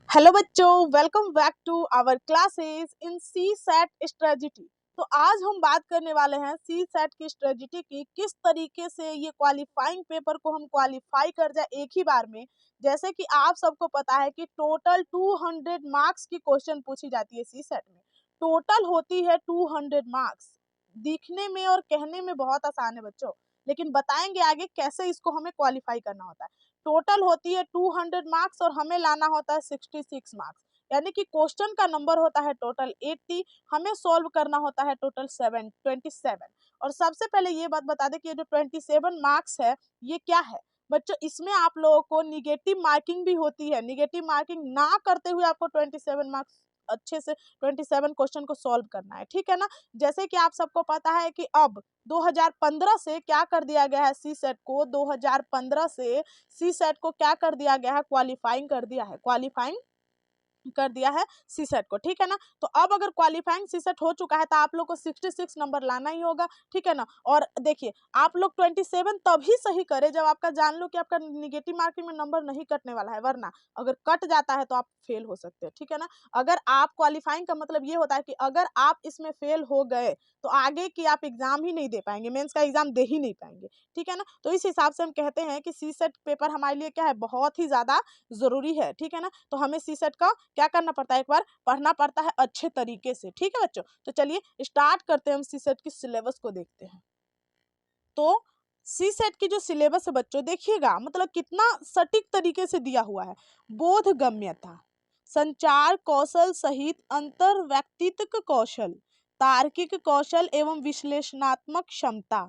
Hello बच्चों, welcome back to our classes in C set strategy. तो आज हम बात करने वाले हैं सी सेट की स्ट्रेटजी की, किस तरीके से ये क्वालिफाइंग पेपर को हम क्वालिफाई कर जाए एक ही बार में। जैसे कि आप सबको पता है कि टोटल 200 मार्क्स की क्वेश्चन पूछी जाती है सी सेट में। टोटल होती है 200 मार्क्स। दिखने में और कहने में बहुत आसान है बच्चों, लेकिन बताएंगे आगे कैसे इसको हमें क्वालिफाई करना होता है। टोटल होती है 200 मार्क्स और हमें लाना होता है 66 मार्क्स, यानी कि क्वेश्चन का नंबर होता है टोटल 80, हमें सॉल्व करना होता है टोटल 27। और सबसे पहले ये बात बता दें कि ये जो 27 मार्क्स है ये क्या है बच्चों। इसमें आप लोगों को निगेटिव मार्किंग भी होती है। निगेटिव मार्किंग ना करते हुए आपको 27 मार्क्स अच्छे से 27 क्वेश्चन को सॉल्व करना है, ठीक है ना। जैसे कि आप सबको पता है कि अब 2015 से क्या कर दिया गया है, सी सेट को 2015 से सी सेट को क्या कर दिया गया है, क्वालिफाइंग कर दिया है सी सेट को, ठीक है ना। तो अब अगर क्वालिफाइंग सी सेट हो चुका है तो आप लोग को 66 नंबर लाना ही होगा, ठीक है ना। और देखिए आप लोग 27 तभी सही करें जब आपका जान लो कि आपका निगेटिव मार्किंग में नंबर नहीं कटने वाला है, वरना अगर कट जाता है तो आप फेल हो सकते हैं, ठीक है ना। अगर आप क्वालिफाइंग का मतलब ये होता है कि अगर आप इसमें फेल हो गए तो आगे की आप एग्जाम ही नहीं दे पाएंगे, मेंस का एग्जाम दे ही नहीं पाएंगे, ठीक है ना। तो इस हिसाब से हम कहते हैं कि सी सेट पेपर हमारे लिए क्या है, बहुत ही ज्यादा जरूरी है, ठीक है ना। तो हमें सी सेट का क्या करना पड़ता है, एक बार पढ़ना पड़ता है अच्छे तरीके से, ठीक है बच्चों। तो चलिए स्टार्ट करते हैं, हम सी सेट की सिलेबस को देखते हैं। तो सी सेट की जो सिलेबस है बच्चों देखिएगा, मतलब कितना सटीक तरीके से दिया हुआ है। बोध गम्यता, संचार कौशल सहित अंतर व्यक्तित्व कौशल, तार्किक कौशल एवं विश्लेषणात्मक क्षमता,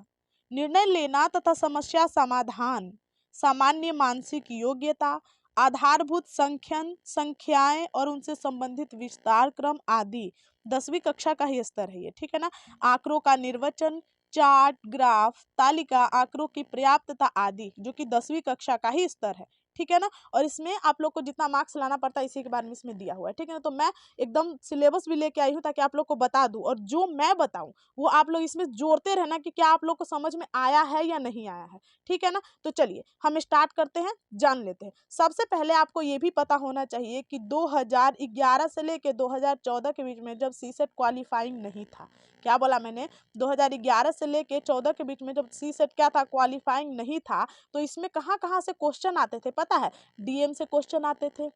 निर्णय लेना तथा समस्या समाधान, सामान्य मानसिक योग्यता, आधारभूत संख्यन संख्याएं और उनसे संबंधित विस्तार क्रम आदि 10वीं कक्षा का ही स्तर है ये, ठीक है ना। आंकड़ों का निर्वचन, चार्ट, ग्राफ, तालिका, आंकड़ों की पर्याप्तता आदि, जो कि 10वीं कक्षा का ही स्तर है, ठीक है ना। और इसमें आप लोग को जितना मार्क्स लाना पड़ता है इसी के बारे में इसमें दिया हुआ है, ठीक है ना। तो मैं एकदम सिलेबस भी लेके आई हूँ ताकि आप लोग को बता दूं, और जो मैं बताऊं वो आप लोग इसमें जोड़ते रहना कि क्या आप लोग को समझ में आया है या नहीं आया है, ठीक है ना। तो चलिए हम स्टार्ट करते हैं, जान लेते हैं। सबसे पहले आपको ये भी पता होना चाहिए कि 2011 से लेके 2014 के बीच में जब सी सेट क्वालिफाइंग नहीं था, क्या बोला मैंने, 2011 से लेके 14 के बीच में जब सी सेट क्या था, क्वालिफाइंग नहीं था, तो इसमें कहाँ कहाँ से क्वेश्चन आते थे पता है। डीएम से क्वेश्चन आते थे,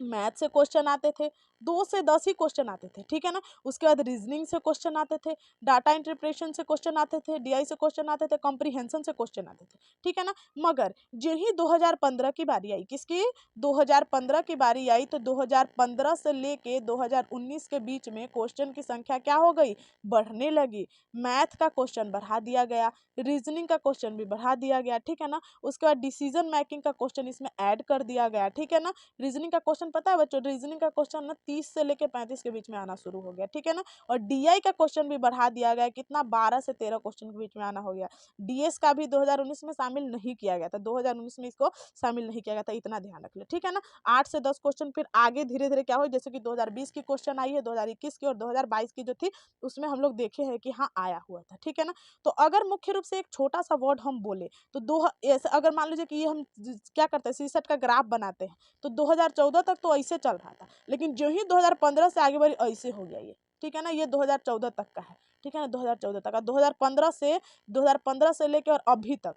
मैथ से क्वेश्चन आते थे, 2 से 10 ही क्वेश्चन आते थे, ठीक है ना। उसके बाद रीजनिंग से क्वेश्चन आते थे, डाटा इंटरप्रिटेशन से क्वेश्चन आते थे, डीआई से क्वेश्चन आते थे, कॉम्प्रिहेंशन से क्वेश्चन आते थे, ठीक है ना। मगर जो ही 2015 की बारी आई, किसकी, 2015 की बारी आई, तो 2015 से लेके 2019 के बीच में क्वेश्चन की संख्या क्या हो गई, बढ़ने लगी। मैथ का क्वेश्चन बढ़ा दिया गया, रीजनिंग का क्वेश्चन भी बढ़ा दिया गया, ठीक है ना। उसके बाद डिसीजन मेकिंग का क्वेश्चन इसमें ऐड कर दिया गया, ठीक है ना। रीजनिंग का क्वेश्चन पता है बच्चों, रीजनिंग का क्वेश्चन ना 30 से लेके 35 के बीच में आना शुरू हो गया, ठीक है ना। और डीआई का क्वेश्चन भी बढ़ा दिया गया, कितना, 12 से 13 क्वेश्चन के बीच में आना हो गया। डीएस का भी 2019 में शामिल नहीं किया गया था, 2019 में इसको शामिल नहीं किया गया था, इतना ध्यान रख ले, ठीक है ना। 8 से 10 क्वेश्चन फिर आगे धीरे धीरे क्या हुई, जैसे कि 2020 की क्वेश्चन आई है, 2021 की और 2022 की जो थी उसमें हम लोग देखे हैं कि हाँ आया हुआ था, ठीक है ना। तो अगर मुख्य रूप से एक छोटा सा वर्ड हम बोले तो अगर मान लीजिए कि ये हम क्या करते हैं, सी सेट का ग्राफ बनाते हैं, तो 2014 तक तो ऐसे चल रहा था, लेकिन जो ही 2015 से आगे बढ़ी ऐसे हो गया ये, ठीक है ना। ये 2014 तक का है, ठीक है ना, 2014 तक का, 2015 से लेकर और अभी तक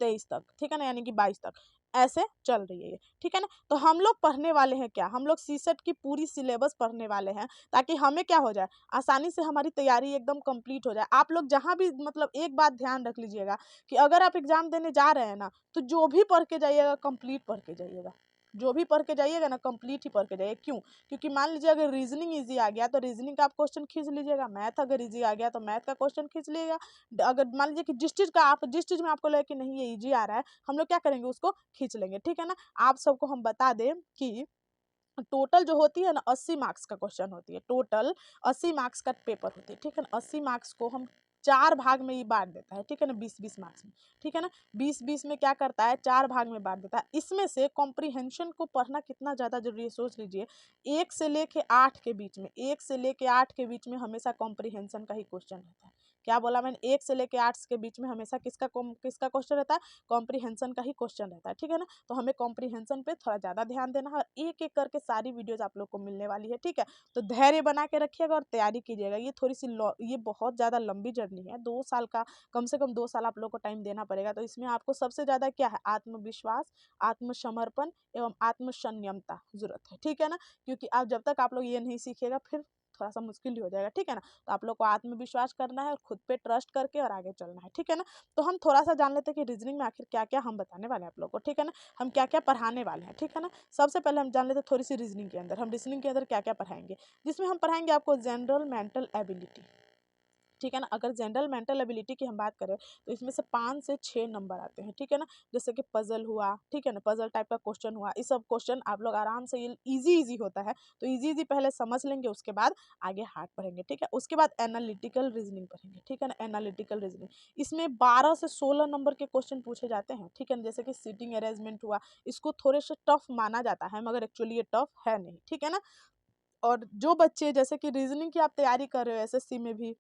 23 तक, ठीक है ना, यानी कि 22 तक ऐसे चल रही है ये, ठीक है ना। तो हम लोग पढ़ने वाले हैं क्या, हम लोग सी सेट की पूरी सिलेबस पढ़ने वाले हैं, ताकि हमें क्या हो जाए, आसानी से हमारी तैयारी एकदम कंप्लीट हो जाए। आप लोग जहां भी, मतलब एक बात ध्यान रख लीजिएगा कि अगर आप एग्जाम देने जा रहे हैं ना, तो जो भी पढ़ के जाइएगा कंप्लीट पढ़ के जाइएगा, जो भी पढ़ के जाइएगा ना कंप्लीट ही पढ़ के जाइए। क्यों, क्योंकि मान लीजिए अगर रीजनिंग इजी आ गया तो रीजनिंग का आप क्वेश्चन खींच लीजिएगा, मैथ अगर इजी आ गया तो मैथ का क्वेश्चन खींच लीजिएगा। अगर मान लीजिए कि जिस चीज में आपको लगे कि नहीं ये इजी आ रहा है, हम लोग क्या करेंगे, उसको खींच लेंगे, ठीक है ना। आप सबको हम बता दें कि टोटल जो होती है ना 80 मार्क्स का क्वेश्चन होती है, टोटल 80 मार्क्स का पेपर होती है, ठीक है ना। 80 मार्क्स को हम 4 भाग में ही बांट देता है, ठीक है ना, 20-20 मार्क्स में, ठीक है ना। 20-20 में क्या करता है, 4 भाग में बांट देता है। इसमें से कॉम्प्रिहेंशन को पढ़ना कितना ज़्यादा जरूरी है सोच लीजिए। 1 से लेके 8 के बीच में, 1 से लेके 8 के बीच में हमेशा कॉम्प्रिहेंशन का ही क्वेश्चन रहता है। क्या बोला मैंने, 1 से लेके 8 के बीच में हमेशा किसका क्वेश्चन रहता है, कॉम्प्रीहेंशन का ही क्वेश्चन रहता है, ठीक है ना। तो हमें कॉम्प्रीहेंशन पे थोड़ा ज़्यादा ध्यान देना है और एक एक करके सारी वीडियोज आप लोग को मिलने वाली है, ठीक है। तो धैर्य बना के रखिएगा और तैयारी कीजिएगा। ये थोड़ी सी ये बहुत ज़्यादा लंबी जर्नी है, 2 साल का, कम से कम 2 साल आप लोग को टाइम देना पड़ेगा। तो इसमें आपको सबसे ज़्यादा क्या है, आत्मविश्वास, आत्मसमर्पण एवं आत्मसंयमता जरूरत है, ठीक है ना। क्योंकि आप जब तक आप लोग ये नहीं सीखिएगा फिर थोड़ा सा मुश्किल ही हो जाएगा, ठीक है ना। तो आप लोग को आत्मविश्वास करना है और खुद पे ट्रस्ट करके और आगे चलना है, ठीक है ना। तो हम थोड़ा सा जान लेते हैं कि रीजनिंग में आखिर क्या क्या हम बताने वाले हैं आप लोग को, ठीक है ना, हम क्या क्या पढ़ाने वाले हैं, ठीक है ना। सबसे पहले हम जान लेते हैं थोड़ी सी रीजनिंग के अंदर, हम रीजनिंग के अंदर क्या क्या पढ़ाएंगे, जिसमें हम पढ़ाएंगे आपको जनरल मेंटल एबिलिटी, ठीक है ना। अगर जनरल मेंटल एबिलिटी की हम बात करें तो इसमें से 5 से 6 नंबर आते हैं, ठीक है ना। जैसे कि पजल हुआ, ठीक है ना, पजल टाइप का क्वेश्चन हुआ, ये सब क्वेश्चन आप लोग आराम से, ये इजी होता है, तो इजी पहले समझ लेंगे, उसके बाद आगे हार्ड पढ़ेंगे, ठीक है। उसके बाद एनालिटिकल रीजनिंग पढ़ेंगे, ठीक है ना। एनालिटिकल रीजनिंग, इसमें 12 से 16 नंबर के क्वेश्चन पूछे जाते हैं, ठीक है ना। जैसे कि सीटिंग अरेंजमेंट हुआ, इसको थोड़े से टफ माना जाता है मगर एक्चुअली ये टफ है नहीं, ठीक है ना। और जो बच्चे जैसे कि रीजनिंग की आप तैयारी कर रहे हो, एसएससी में भी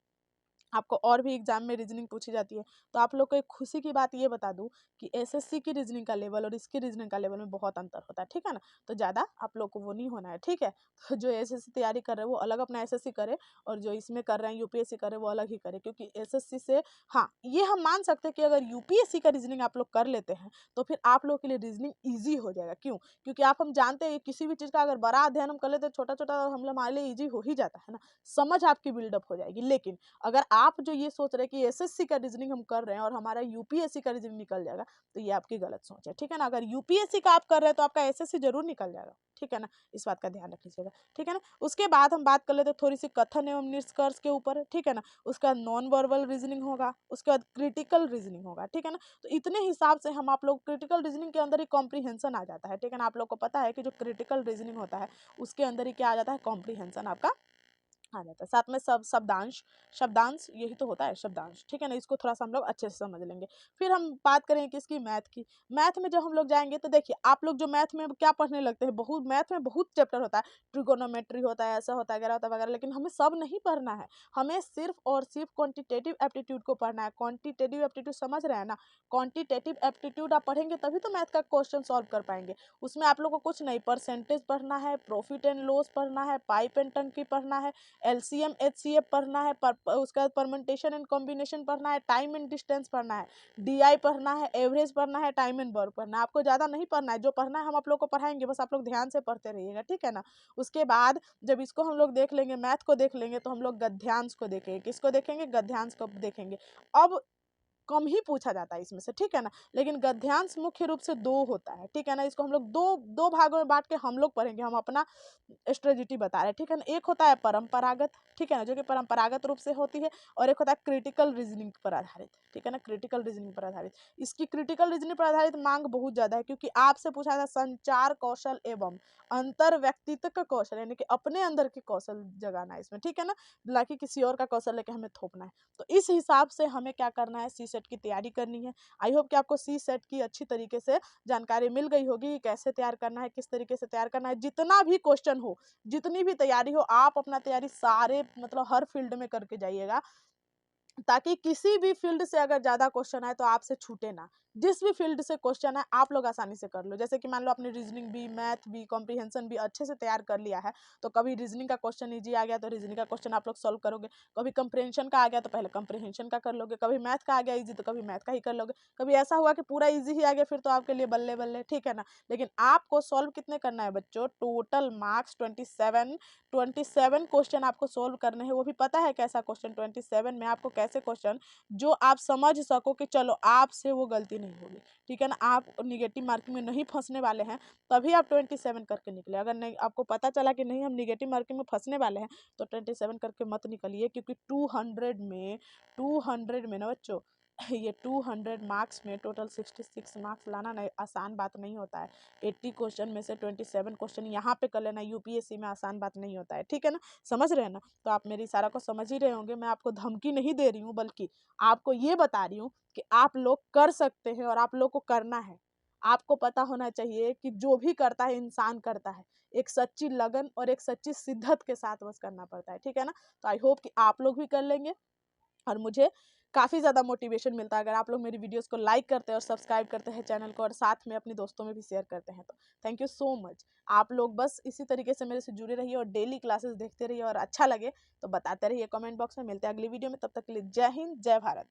आपको और भी एग्जाम में रीजनिंग पूछी जाती है, तो आप लोग को एक खुशी की बात ये बता दूं कि एसएससी की रीजनिंग का लेवल और इसकी रीजनिंग का लेवल में बहुत अंतर होता है, ठीक है ना। तो ज़्यादा आप लोग को वो नहीं होना है, ठीक है। तो जो एसएससी तैयारी कर रहे हैं वो अलग अपना एसएससी करे, और जो इसमें कर रहे हैं यूपीएससी करे वो अलग ही करे, क्योंकि एसएससी से, हाँ ये हम मान सकते हैं कि अगर यूपीएससी का रीजनिंग आप लोग कर लेते हैं तो फिर आप लोग के लिए रीजनिंग ईजी हो जाएगा। क्यों? क्योंकि हम जानते हैं किसी भी चीज़ का अगर बड़ा अध्ययन हम कर लेते हैं, छोटा छोटा हम लोग हमारे लिए ईजी हो ही जाता है ना, समझ आपकी बिल्डअप हो जाएगी। लेकिन अगर आप जो ये सोच रहे हैं कि एसएससी का रीजनिंग हम कर रहे हैं और हमारा यूपीएससी का रीजनिंग निकल जाएगा, तो ये आपकी गलत सोच है, ठीक है ना। अगर यूपीएससी का आप कर रहे हैं तो आपका एसएससी जरूर निकल जाएगा, ठीक है ना। इस बात का ध्यान रख लीजिएगा, ठीक है ना। उसके बाद हम बात कर लेते हैं थोड़ी सी कथन एवं निष्कर्ष के ऊपर, ठीक है ना। उसका नॉन वर्बल रीजनिंग होगा, उसके बाद क्रिटिकल रीजनिंग होगा, ठीक है ना। तो इतने हिसाब से हम आप लोग, क्रिटिकल रीजनिंग के अंदर ही कॉम्प्रीहेंशन आ जाता है, ठीक है ना। आप लोग को पता है कि जो क्रिटिकल रीजनिंग होता है उसके अंदर ही क्या आ जाता है, कॉम्प्रीहेंशन आपका आ जाता है। साथ में सब शब्दांश, शब्दांश यही तो होता है शब्दांश, ठीक है ना। इसको थोड़ा सा हम लोग अच्छे से समझ लेंगे। फिर हम बात करेंगे किसकी, मैथ की। मैथ में जब हम लोग जाएंगे तो देखिए आप लोग जो मैथ में क्या पढ़ने लगते हैं, बहुत मैथ में बहुत चैप्टर होता है, ट्रिगोनोमेट्री होता है, ऐसा होता है, वगैरह होता है वगैरह, लेकिन हमें सब नहीं पढ़ना है। हमें सिर्फ और सिर्फ क्वांटिटेटिव एप्टीट्यूड को पढ़ना है। क्वांटिटेटिव एप्टीट्यूड समझ रहे हैं ना, क्वांटिटेटिव एप्टीट्यूड आप पढ़ेंगे तभी तो मैथ का क्वेश्चन सॉल्व कर पाएंगे। उसमें आप लोग को कुछ नहीं, परसेंटेज पढ़ना है, प्रॉफिट एंड लॉस पढ़ना है, पाइप एंड टंकी पढ़ना है, एलसीएम एचसीएफ पढ़ना है, उसके बाद परमेंटेशन एंड कॉम्बिनेशन पढ़ना है, टाइम एंड डिस्टेंस पढ़ना है, डीआई पढ़ना है, एवरेज पढ़ना है, टाइम एंड वर्क पढ़ना है। आपको ज़्यादा नहीं पढ़ना है, जो पढ़ना है हम आप लोग को पढ़ाएंगे, बस आप लोग ध्यान से पढ़ते रहिएगा, ठीक है ना। उसके बाद जब इसको हम लोग देख लेंगे, मैथ को देख लेंगे, तो हम लोग गद्यांश को देखेंगे। किसको देखेंगे? गद्यांश को देखेंगे। अब कम ही पूछा जाता है इसमें से, ठीक है ना। लेकिन गद्यांश मुख्य रूप से 2 होता है, ठीक है ना। इसको हम लोग दो दो भागों में बांट के हम लोग पढ़ेंगे, हम अपना स्ट्रेटेजी बता रहे हैं, ठीक है ना। एक होता है परंपरागत, ठीक है ना, जो कि परंपरागत रूप से होती है, और एक होता है क्रिटिकल रीजनिंग पर आधारित, ठीक है ना, क्रिटिकल रीजनिंग पर आधारित। इसकी क्रिटिकल रीजनिंग पर आधारित मांग बहुत ज्यादा है, क्योंकि आपसे पूछा था संचार कौशल एवं अंतर व्यक्तित्व कौशल, यानी कि अपने अंदर के कौशल जगाना है इसमें, ठीक है ना, ना कि किसी और का कौशल लेके हमें थोपना है। तो इस हिसाब से हमें क्या करना है, सी सेट की तैयारी करनी है। आई होप कि आपको सी सेट की अच्छी तरीके से जानकारी मिल गई होगी कि कैसे तैयार करना है, किस तरीके से तैयार करना है। जितना भी क्वेश्चन हो, जितनी भी तैयारी हो, आप अपना तैयारी सारे मतलब हर फील्ड में करके जाइएगा, ताकि किसी भी फील्ड से अगर ज्यादा क्वेश्चन आए तो आपसे छूटे ना। जिस भी फील्ड से क्वेश्चन है आप लोग आसानी से कर लो। जैसे कि मान लो आपने रीजनिंग भी, मैथ भी, कॉम्प्रीहेंशन भी अच्छे से तैयार कर लिया है, तो कभी रीजनिंग का क्वेश्चन इजी आ गया तो रीजनिंग का क्वेश्चन आप लोग सॉल्व करोगे, कभी कॉम्प्रीहेंशन का आ गया तो पहले कॉम्प्रीहेंशन का कर लोगे, कभी मैथ का आ गया इजी तो कभी मैथ का ही कर लोगे, कभी ऐसा हुआ कि पूरा इजी ही आ गया फिर तो आपके लिए बल्ले बल्ले, ठीक है ना। लेकिन आपको सॉल्व कितने करना है बच्चों? टोटल मार्क्स 27 क्वेश्चन आपको सोल्व करने हैं। वो भी पता है कैसा क्वेश्चन? 27 में आपको कैसे क्वेश्चन जो आप समझ सको कि चलो आपसे वो गलती नहीं होगी, ठीक है ना, आप निगेटिव मार्किंग में नहीं फंसने वाले हैं, तभी आप 27 करके निकले। अगर नहीं, आपको पता चला कि नहीं हम निगेटिव मार्किंग में फंसने वाले हैं, तो 27 करके मत निकलिए, क्योंकि 200 में ना बच्चों, ये 200 मार्क्स में टोटल 66 मार्क्स लाना नहीं आसान बात नहीं होता है। 80 क्वेश्चन में से 27 क्वेश्चन यहाँ पे कर लेना यूपीएससी में आसान बात नहीं होता है, ठीक है ना, समझ रहे हैं ना। तो आप मेरी इशारा को समझ ही रहे होंगे, मैं आपको धमकी नहीं दे रही हूँ, बल्कि आपको ये बता रही हूँ कि आप लोग कर सकते हैं और आप लोग को करना है। आपको पता होना चाहिए कि जो भी करता है इंसान करता है, एक सच्ची लगन और एक सच्ची शिद्दत के साथ बस करना पड़ता है, ठीक है ना। तो आई होप कि आप लोग भी कर लेंगे और मुझे काफ़ी ज़्यादा मोटिवेशन मिलता है अगर आप लोग मेरी वीडियोस को लाइक करते हैं और सब्सक्राइब करते हैं चैनल को और साथ में अपने दोस्तों में भी शेयर करते हैं तो थैंक यू सो मच। आप लोग बस इसी तरीके से मेरे से जुड़े रहिए और डेली क्लासेस देखते रहिए और अच्छा लगे तो बताते रहिए कमेंट बॉक्स में। मिलते हैं अगली वीडियो में, तब तक के लिए जय हिंद, जय भारत।